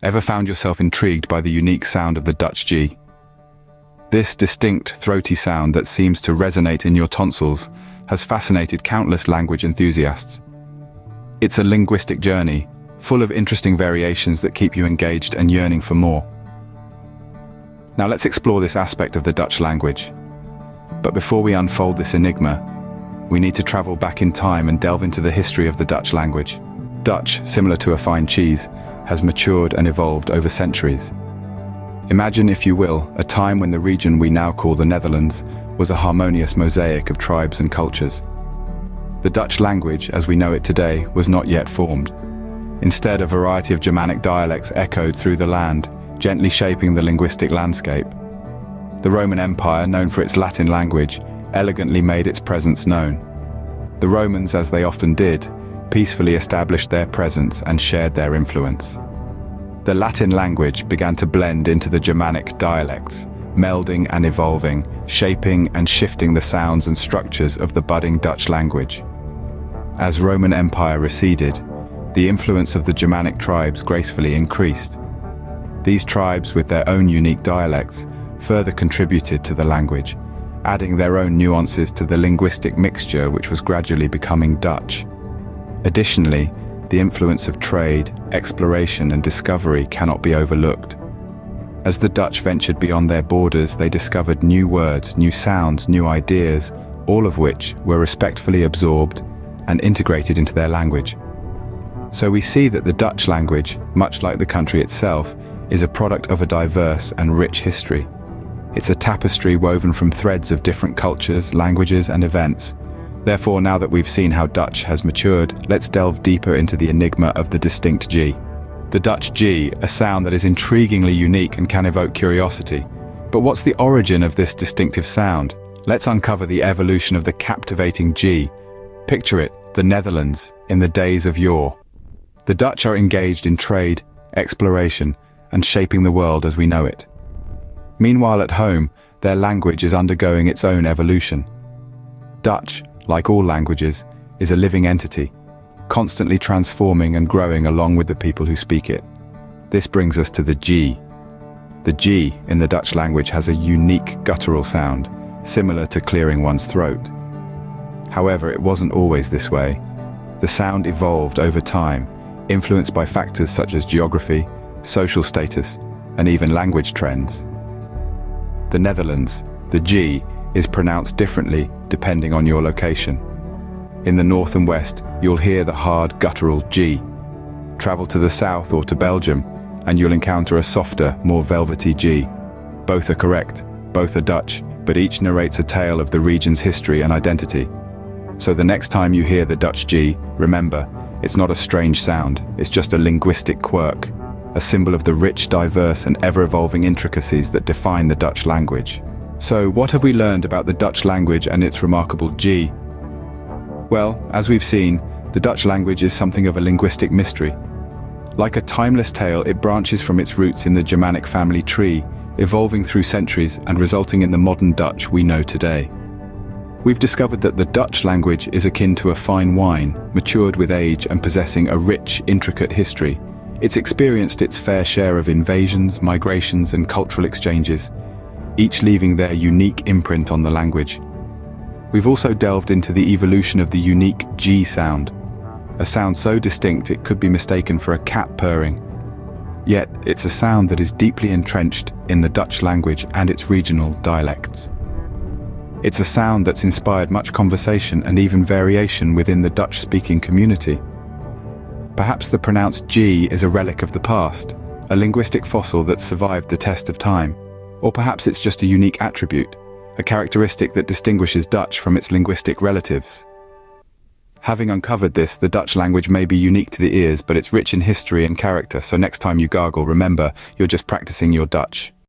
Ever found yourself intrigued by the unique sound of the Dutch G? This distinct, throaty sound that seems to resonate in your tonsils has fascinated countless language enthusiasts. It's a linguistic journey, full of interesting variations that keep you engaged and yearning for more. Now let's explore this aspect of the Dutch language. But before we unfold this enigma, we need to travel back in time and delve into the history of the Dutch language. Dutch, similar to a fine cheese, has matured and evolved over centuries. Imagine, if you will, a time when the region we now call the Netherlands was a harmonious mosaic of tribes and cultures. The Dutch language, as we know it today, was not yet formed. Instead, a variety of Germanic dialects echoed through the land, gently shaping the linguistic landscape. The Roman Empire, known for its Latin language, elegantly made its presence known. The Romans, as they often did, peacefully established their presence and shared their influence. The Latin language began to blend into the Germanic dialects, melding and evolving, shaping and shifting the sounds and structures of the budding Dutch language. As Roman Empire receded, the influence of the Germanic tribes gracefully increased. These tribes, with their own unique dialects, further contributed to the language, adding their own nuances to the linguistic mixture which was gradually becoming Dutch. Additionally, the influence of trade, exploration and discovery cannot be overlooked. As the Dutch ventured beyond their borders, they discovered new words, new sounds, new ideas, all of which were respectfully absorbed and integrated into their language. So we see that the Dutch language, much like the country itself, is a product of a diverse and rich history. It's a tapestry woven from threads of different cultures, languages and events. Therefore, now that we've seen how Dutch has matured, let's delve deeper into the enigma of the distinct G. The Dutch G, a sound that is intriguingly unique and can evoke curiosity. But what's the origin of this distinctive sound? Let's uncover the evolution of the captivating G. Picture it, the Netherlands, in the days of yore. The Dutch are engaged in trade, exploration, and shaping the world as we know it. Meanwhile, at home, their language is undergoing its own evolution. Dutch, like all languages, is a living entity, constantly transforming and growing along with the people who speak it. This brings us to the G. The G in the Dutch language has a unique guttural sound, similar to clearing one's throat. However, it wasn't always this way. The sound evolved over time, influenced by factors such as geography, social status, and even language trends. The Netherlands, the G, is pronounced differently depending on your location. In the north and west, you'll hear the hard guttural G. Travel to the south or to Belgium, and you'll encounter a softer, more velvety G. Both are correct, both are Dutch, but each narrates a tale of the region's history and identity. So the next time you hear the Dutch G, remember, it's not a strange sound, it's just a linguistic quirk, a symbol of the rich, diverse, and ever-evolving intricacies that define the Dutch language. So, what have we learned about the Dutch language and its remarkable G? Well, as we've seen, the Dutch language is something of a linguistic mystery. Like a timeless tale, it branches from its roots in the Germanic family tree, evolving through centuries and resulting in the modern Dutch we know today. We've discovered that the Dutch language is akin to a fine wine, matured with age and possessing a rich, intricate history. It's experienced its fair share of invasions, migrations, and cultural exchanges, each leaving their unique imprint on the language. We've also delved into the evolution of the unique G sound, a sound so distinct it could be mistaken for a cat purring. Yet, it's a sound that is deeply entrenched in the Dutch language and its regional dialects. It's a sound that's inspired much conversation and even variation within the Dutch-speaking community. Perhaps the pronounced G is a relic of the past, a linguistic fossil that survived the test of time. Or perhaps it's just a unique attribute, a characteristic that distinguishes Dutch from its linguistic relatives. Having uncovered this, the Dutch language may be unique to the ears, but it's rich in history and character, so next time you gargle, remember, you're just practicing your Dutch.